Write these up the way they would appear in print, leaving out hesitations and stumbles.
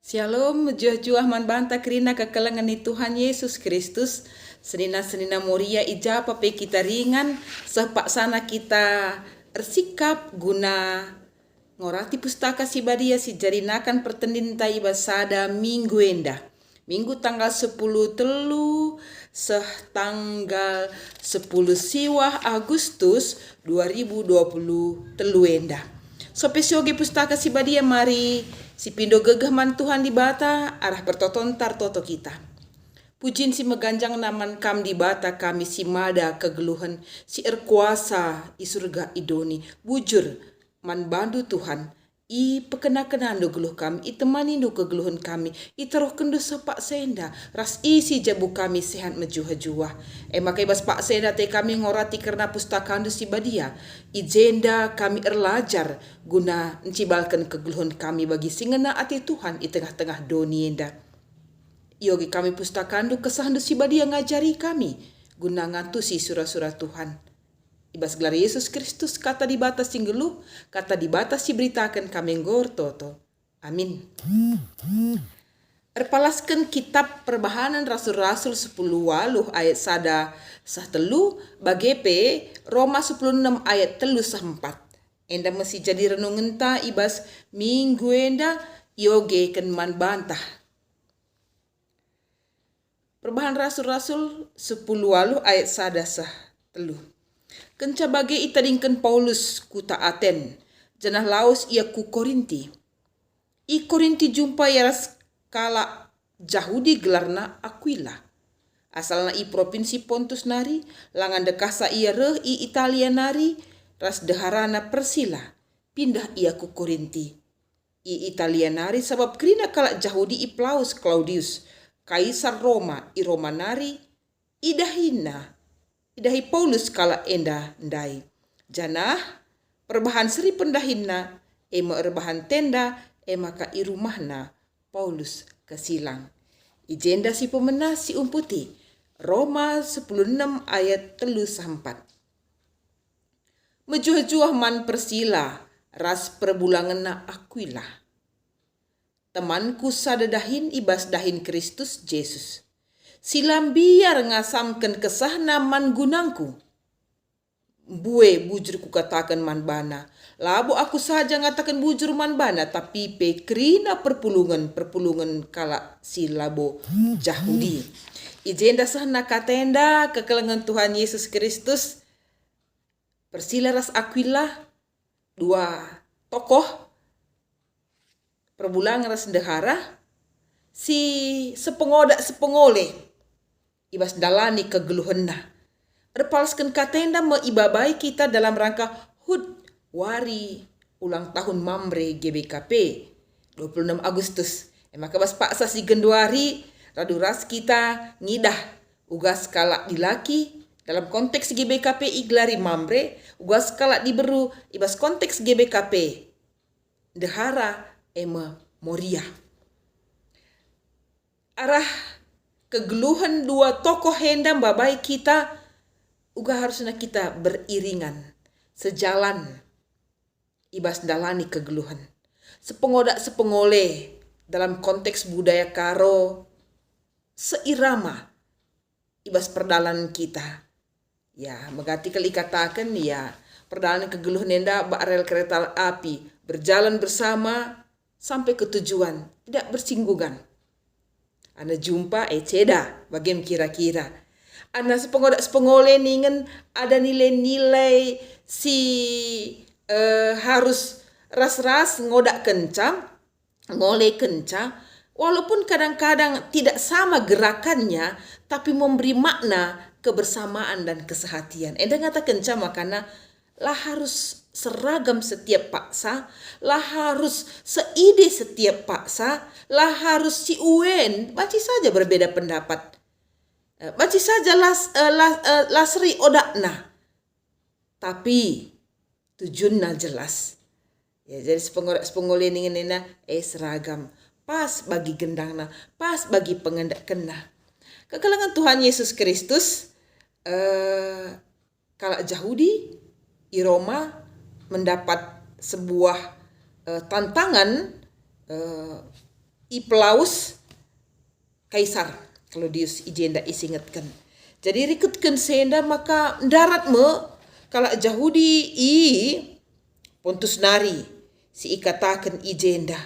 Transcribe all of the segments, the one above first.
Shalom, juah-juah man banta kerina kekalangan ni Tuhan Yesus Kristus. Senina-senina moria ijapa pe kita ringan, sepak sana kita ersikap guna ngorati pustaka si badia si jarinakan pertendinta ibasada minggu enda. Minggu tanggal 10 telu tanggal 10 siwah Agustus 2020 telu enda. So pesioge pustaka si badia mari si pindo gegah man Tuhan di bata arah pertoton tar toto kita. Pujin si meganjang naman kam di bata kami si mada kegeluhan si erkuasa i surga idoni bujur man bandu Tuhan i pekena-kena do geluh kami i temani do kegeluhan kami i teroh kendo sepak senda ras isi jabu kami sehat mejuha-juah makai bas pak senda te kami ngorati karena pustaka do si badia i jenda kami erlajar guna mencibalkan kegeluhan kami bagi singena ati Tuhan i tengah-tengah doni enda. Yogi kami pustakandu kesahandu si badia ngajari kami guna ngatusi surah-surah Tuhan. Ibas gelar Yesus Kristus kata di batas singgeluh, kata di batas diberitakan kami ngor toto. Amin. Erpalaskan kitab perbahanan Rasul-Rasul 10 waluh ayat sada sah telu bagepe Roma 16 ayat telu sah 4. Enda mesti jadi renungan ta ibas minggu enda yoge ken man bantah. Perbahanan Rasul-Rasul 10 waluh ayat sada sah telu. Kenca bage itadingken Paulus kuta Aten, janah laos ia ku Korinti. I Korinti jumpa yaras kala Jahudi gelarna Aquila. Asalna i provinsi Pontus nari, langan dekasa ia reh i Italia nari, ras deharana Persila, pindah ia ku Korinti. I Italia nari sabab kerina kala Jahudi i Plaus Claudius, Kaisar Roma i Roma nari, idahi Paulus kala enda ndai. Janah perbahan seri pendahinna ema erbahan tenda maka i rumahna Paulus kesilang. Ijenda si pemenah si umputi Roma 16 ayat telu sampat. Mejuah-juah man Persila ras perbulangan Aquila. Temanku sadadahin ibas dahin Kristus Yesus. Silam biar ngasamkan kesahna man gunangku. Bue bujur ku katakan man bana. Labo aku saja ngatakan bujur man bana. Tapi pekrina perpulungan kala si labo Jahudi. Ijenda sahna katenda kekelengan Tuhan Yesus Kristus. Persila ras Aquila. Dua tokoh. Perbulangan ras dehara. Si sepengoleh. Ibas dalani kegeluhenna. Erpalaskan katenda meibabai kita dalam rangka HUT Wari ulang tahun Mamre GBKP 26 Agustus. Maka bas paksa si genduari raduras kita ngidah ugas kala dilaki dalam konteks GBKP iglari Mamre ugas kala diberu ibas konteks GBKP dehara ema Moria. Arah kegeluhan dua tokoh hendam babai kita uga harusnya kita beriringan sejalan ibas dalani kegeluhan sepengoleh dalam konteks budaya karo seirama ibas perdalan kita ya megati kali katakan ya perdalan kegeluhan enda barel kereta api berjalan bersama sampai ke tujuan tidak bersinggungan. Ana jumpa ceda bagem kira-kira. Ana sepengole ningen ada nilai-nilai si harus ras-ras ngodak kencang, ngole kencang. Walaupun kadang-kadang tidak sama gerakannya, tapi memberi makna kebersamaan dan kesehatian. Enda ngata kencang makana lah harus seragam setiap paksa, lah harus seide setiap paksa, lah harus si uen, baci saja berbeda pendapat. Baci saja lasri odakna. Tapi tujuannya jelas. Ya jadi sepengole ningenena seragam. Pas bagi gendangna, pas bagi pengendak kena. Kekelangan Tuhan Yesus Kristus kala Jahudi i Roma mendapat sebuah tantangan Plaus Kaisar Claudius ijenda isingatkan. Jadi rikutkan senda maka darat me kalau Yahudi i Pontus nari si ikatakan ijenda.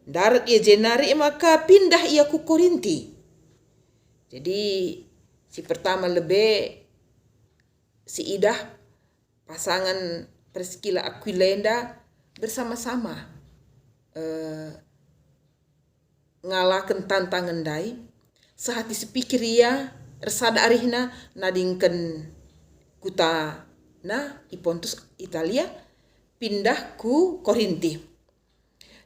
Darat ijenari maka pindah ia ku Korinti. Jadi si pertama lebih si Idah pasangan Priscilla Aquilenda bersama-sama ngalakan tantangan dai sehati sepikir ia resada arihna nadingken kuta na i Pontus Italia pindah ku Korinti.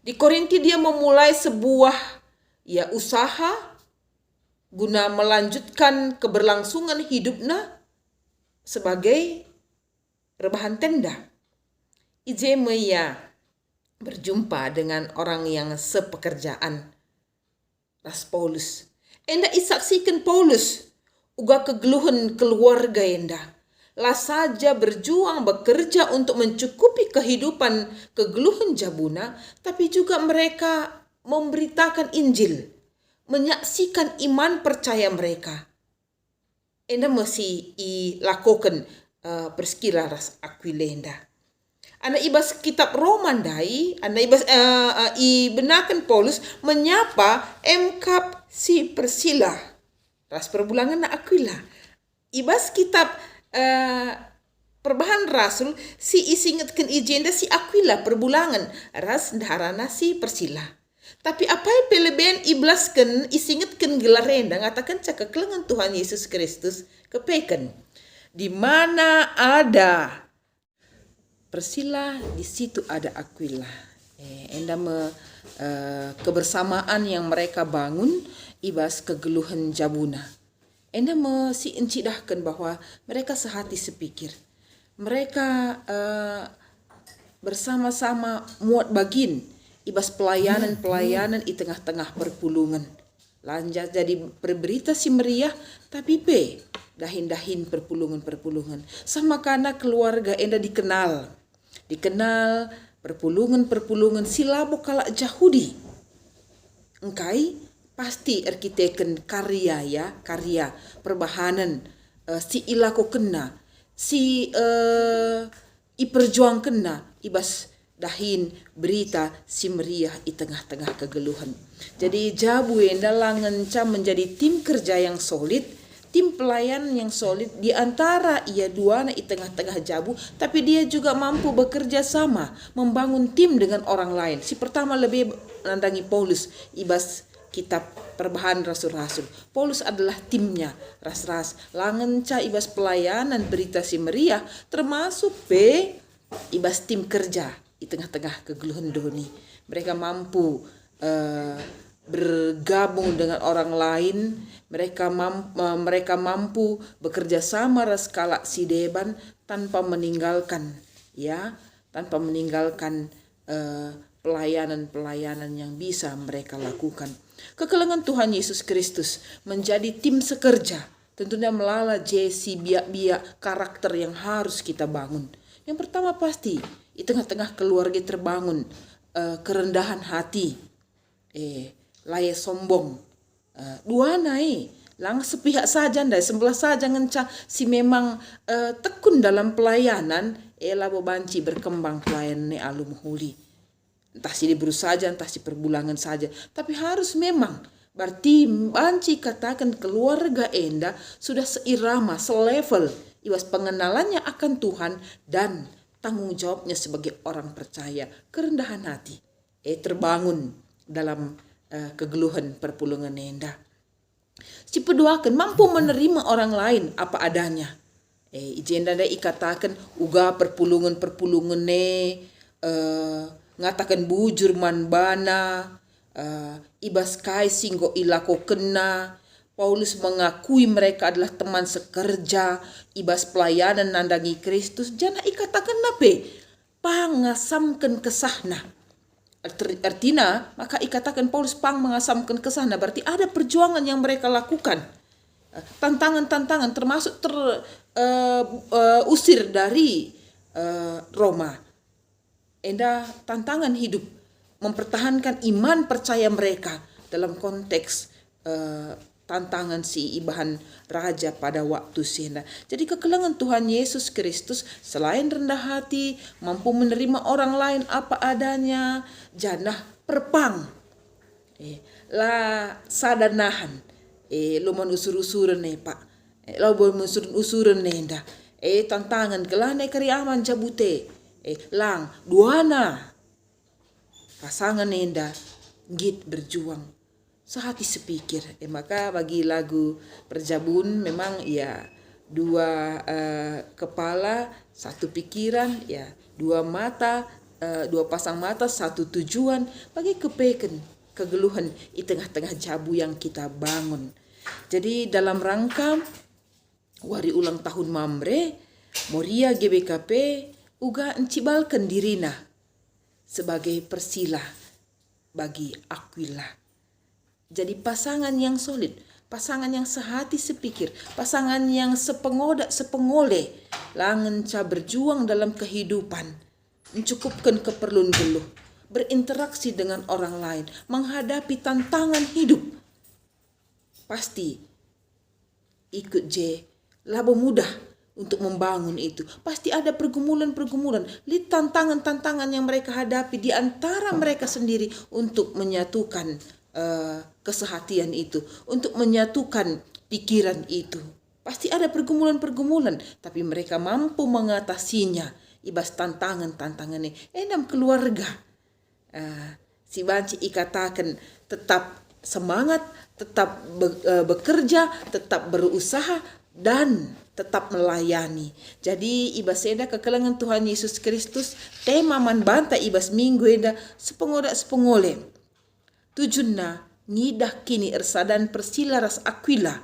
Di Korinti dia memulai sebuah usaha guna melanjutkan keberlangsungan hidupnya sebagai rebahan tenda. Ijemaya berjumpa dengan orang yang sepekerjaan Ras Paulus. Enda isaksikan Paulus uga kegeluhan keluarga enda. Lah saja berjuang bekerja untuk mencukupi kehidupan kegeluhan jabuna, tapi juga mereka memberitakan Injil, menyaksikan iman percaya mereka. Enda masih lakukan Priscilla Ras Aquilenda. Anda ibas kitab Roman dai, anda ibas benakan Paulus menyapa emkap si Priscilla ras perbulangan na Aquila. Ibas kitab Perbahan Rasul si isingatkan ijenda si Aquila perbulangan ras dharana si Priscilla. Tapi apa yang pelebean iblaskan isingatkan gelarenda ngatakan cakaklengan Tuhan Yesus Kristus kepeken. Di mana ada Priscilla, di situ ada Aquila. Enda kebersamaan yang mereka bangun ibas kegeluhan jabuna. Enda si encidahkan bahwa mereka sehati sepikir. Mereka bersama-sama muat bagin ibas pelayanan di tengah-tengah perpulungan. Lanjut jadi berberita si meriah tapi dahin-dahin perpulungan. Sama karena keluarga enda dikenal perpulungan silabo kala Yahudi. Engkai pasti arkiteken karya perbahanan si ilako kena si iperjuang kena ibas dahin berita si meriah di tengah-tengah kegeluhan. Jadi jabu enda langenca menjadi tim kerja yang solid, tim pelayan yang solid di antara ia dua na di tengah-tengah jabu, tapi dia juga mampu bekerja sama membangun tim dengan orang lain. Si pertama lebih nandangi Paulus ibas kitab Perbahan Rasul-Rasul. Paulus adalah timnya ras-ras langenca ibas pelayanan berita si meriah termasuk ibas tim kerja di tengah-tengah kegeluhan doni. Mereka mampu bergabung dengan orang lain, mereka mampu bekerja sama raskala si deban tanpa meninggalkan pelayanan yang bisa mereka lakukan. Kekelengan Tuhan Yesus Kristus menjadi tim sekerja, tentunya melalui jesi biak-biak karakter yang harus kita bangun. Yang pertama pasti di tengah-tengah keluarga terbangun kerendahan hati, layak sombong, dua lang sepihak saja nday sebelah saja ngenca si memang tekun dalam pelayanan labo banci berkembang pelayanan alum huli. Entah si diburu saja, entah si perbulangan saja, tapi harus memang berarti banci katakan keluarga enda sudah seirama, selevel iwas pengenalannya akan Tuhan dan tanggung jawabnya sebagai orang percaya, kerendahan hati terbangun dalam kegeluhan perpulungan enda. Si peduakan mampu menerima orang lain apa adanya. Ijenda dai ikatakan uga perpulungan ngatakan bujur man bana ibas kai singgo ilako kena. Paulus mengakui mereka adalah teman sekerja ibas pelayanan nandangi Kristus. Jana ikatakan nape pangasamkan kesahna. Artinya maka ikatakan Paulus mengasamkan kesahna berarti ada perjuangan yang mereka lakukan. Tantangan-tantangan termasuk usir dari Roma. Enda tantangan hidup mempertahankan iman percaya mereka dalam konteks tantangan si ibahan raja pada waktu sena. Jadi kekelangan Tuhan Yesus Kristus selain rendah hati, mampu menerima orang lain apa adanya, janah perpang. La sadanahan. Luman usur-usuran pak. La bon usuran nenda. Tantangan kelane kari aman cabute. Lang duana. Pasangan nenda git berjuang. Sehati sepikir. Maka bagi lagu Perjabun memang ya dua kepala, satu pikiran, ya dua mata, dua pasang mata, satu tujuan. Bagi kepeken, kegeluhan di tengah-tengah jabu yang kita bangun. Jadi dalam rangka wari ulang tahun Mamre, Moria GBKP uga encibalkan dirina sebagai persila bagi Aquila. Jadi pasangan yang solid, pasangan yang sehati sepikir, pasangan yang sepengoda sepengole, langenca berjuang dalam kehidupan, mencukupkan keperluan geluh, berinteraksi dengan orang lain, menghadapi tantangan hidup. Pasti ikut labo mudah untuk membangun itu. Pasti ada pergumulan-pergumulan, tantangan-tantangan yang mereka hadapi di antara mereka sendiri untuk menyatukan kesehatian itu, untuk menyatukan pikiran itu. Pasti ada pergumulan-pergumulan, tapi mereka mampu mengatasinya. Ibas tantangan-tantangan ini. Dalam keluarga, si banci ikatakan tetap semangat, tetap bekerja, tetap berusaha, dan tetap melayani. Jadi ibas eda kekelangan Tuhan Yesus Kristus, tema man banta ibas minggu eda sepengole. Tujunna ngidah kini ersadan persila ras Aquila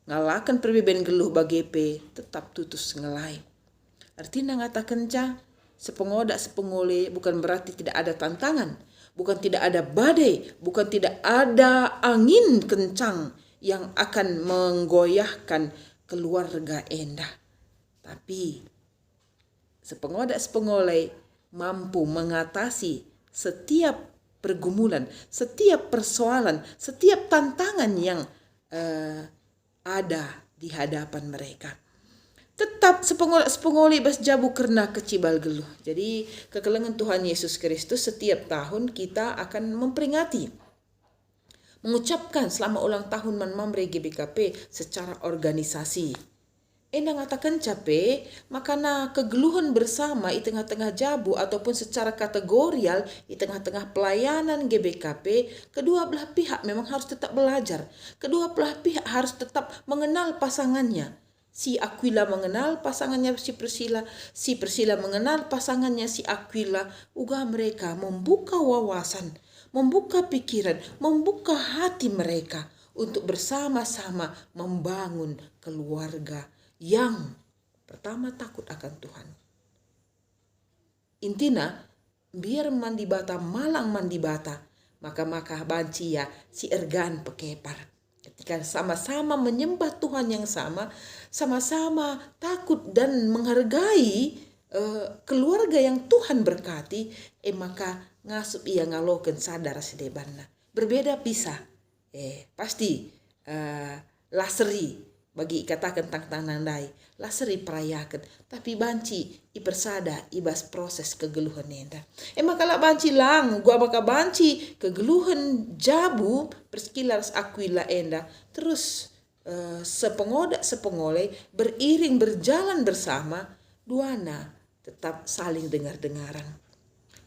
ngalakan perbeben geluh bagepe tetap tutus ngelai. Artinya ngatakan sepengoda sepengole bukan berarti tidak ada tantangan, bukan tidak ada badai, bukan tidak ada angin kencang yang akan menggoyahkan keluarga endah. Tapi sepengoda sepengole mampu mengatasi setiap pergumulan, setiap persoalan, setiap tantangan yang ada di hadapan mereka. Tetap sepengoli bas jabu kerna kecibal geluh. Jadi kekelangan Tuhan Yesus Kristus setiap tahun kita akan memperingati, mengucapkan selama ulang tahun Mamre GBKP secara organisasi. Ngatakan capek, makana kegeluhan bersama di tengah-tengah jabu ataupun secara kategorial di tengah-tengah pelayanan GBKP, kedua belah pihak memang harus tetap belajar. Kedua belah pihak harus tetap mengenal pasangannya. Si Aquila mengenal pasangannya si Priscilla mengenal pasangannya si Aquila. Uga mereka membuka wawasan, membuka pikiran, membuka hati mereka untuk bersama-sama membangun keluarga yang pertama takut akan Tuhan. Intina biar mandi bata malang mandi bata, maka banci ya si ergan pekepar. Ketika sama-sama menyembah Tuhan yang sama-sama takut dan menghargai keluarga yang Tuhan berkati, maka ngasup ia ngaloken sadar sedebanna. Berbeda pisah, pasti laseri. Bagi katakan tentang nandai laseri perayakan, tapi banci ipersada ibas proses kegeluhan nenda. Maka lah banci lang gua maka banci kegeluhan jabu perskilas Aquila enda terus sepengoda sepengole beriring berjalan bersama duana tetap saling dengar-dengaran,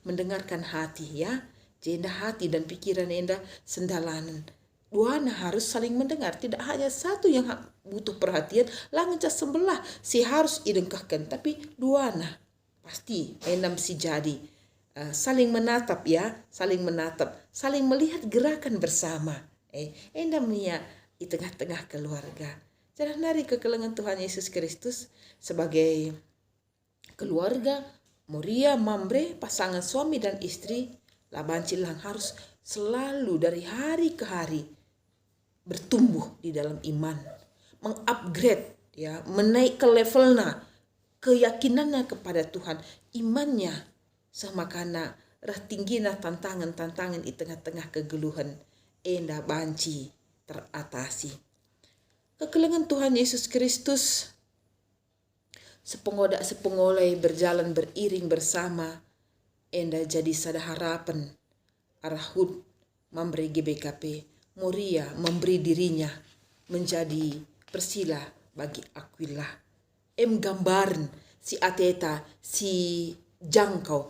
mendengarkan hati ya, jenda hati dan pikiran enda sendalanan. Duana harus saling mendengar, tidak hanya satu yang butuh perhatian, langenca sebelah si harus idengkahkan, tapi duana pasti enam si jadi saling menatap ya, saling menatap, saling melihat gerakan bersama. Endamnya di tengah-tengah keluarga. Jangan nari kekelangan Tuhan Yesus Kristus sebagai keluarga Moria Mamre, pasangan suami dan istri, labancilang harus selalu dari hari ke hari bertumbuh di dalam iman, mengupgrade ya, menaik ke levelnya, keyakinannya kepada Tuhan, imannya semakana rah tinggina tantangan-tantangan i tengah-tengah kegeluhan enda banci teratasi. Kekelengan Tuhan Yesus Kristus sepengolai berjalan beriring bersama enda jadi sada harapan arahud memberi GBKP Moria memberi dirinya menjadi persila bagi Aquila. Gambaran si ateta si jangkau,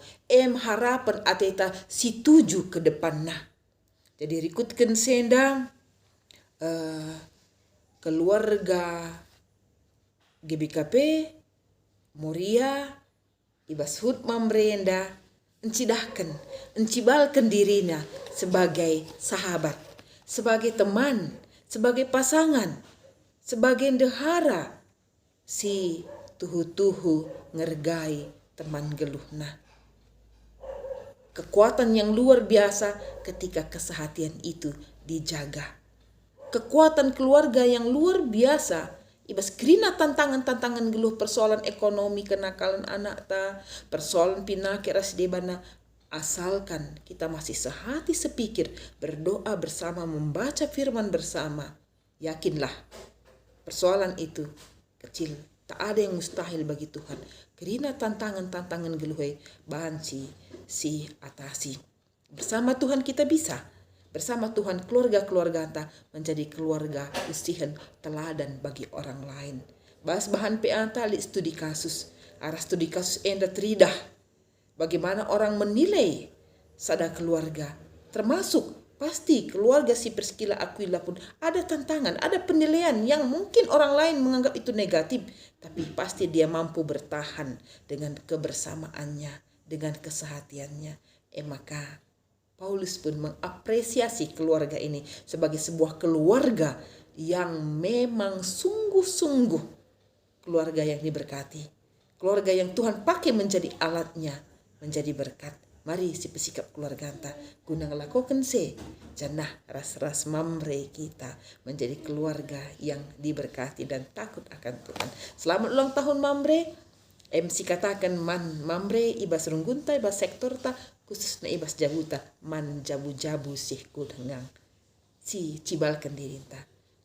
harapan ateta si tuju ke depan nah. Jadi rikutkan sendang keluarga GBKP Moria ibas hud mamrenda encibalkan dirinya sebagai sahabat, sebagai teman, sebagai pasangan, sebagai ndehara si tuhu-tuhu ngergai teman geluhna. Kekuatan yang luar biasa ketika kesehatian itu dijaga. Kekuatan keluarga yang luar biasa ibas kerina tantangan-tantangan geluh persoalan ekonomi kenakalan anak ta, persoalan pinake ras debana, asalkan kita masih sehati sepikir, berdoa bersama, membaca firman bersama, yakinlah persoalan itu kecil, tak ada yang mustahil bagi Tuhan. Kerina tantangan-tantangan geluhai banci si atasi. Bersama Tuhan kita bisa. Bersama Tuhan keluarga-keluarga anta menjadi keluarga usihan teladan bagi orang lain. Bahas bahan anta li studi kasus. Arah studi kasus enda teridah. Bagaimana orang menilai sada keluarga. Termasuk pasti keluarga si Priscilla Aquila pun ada tantangan, ada penilaian yang mungkin orang lain menganggap itu negatif. Tapi pasti dia mampu bertahan dengan kebersamaannya, dengan kesehatiannya. Maka Paulus pun mengapresiasi keluarga ini sebagai sebuah keluarga yang memang sungguh-sungguh keluarga yang diberkati. Keluarga yang Tuhan pakai menjadi alatnya, menjadi berkat. Mari si pesikap keluarga anta guna ngelakukan janah ras-ras mamre kita menjadi keluarga yang diberkati dan takut akan Tuhan. Selamat ulang tahun mamre. MC katakan mamre ibas runggunta ibas sektor ta khususnya ibas jabuta man jabu-jabu sih kudengang si cibalkan dirinta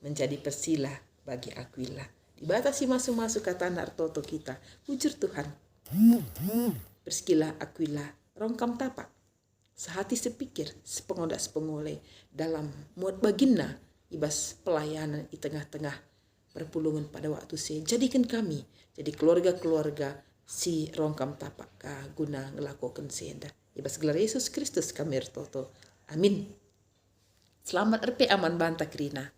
menjadi persila bagi Aquila. Dibatasi masuk-masuk kata nartoto kita ujur Tuhan. Priscilla Aquila rongkam tapak sehati sepikir sepengodak-sepengoleh dalam muat baginna ibas pelayanan di tengah-tengah perpulungan pada waktu jadikan kami jadi keluarga-keluarga si rongkam tapak ka guna ngelakukan senda ibas gelar Yesus Kristus kami ertoto. Amin. Selamat RP aman banta krina.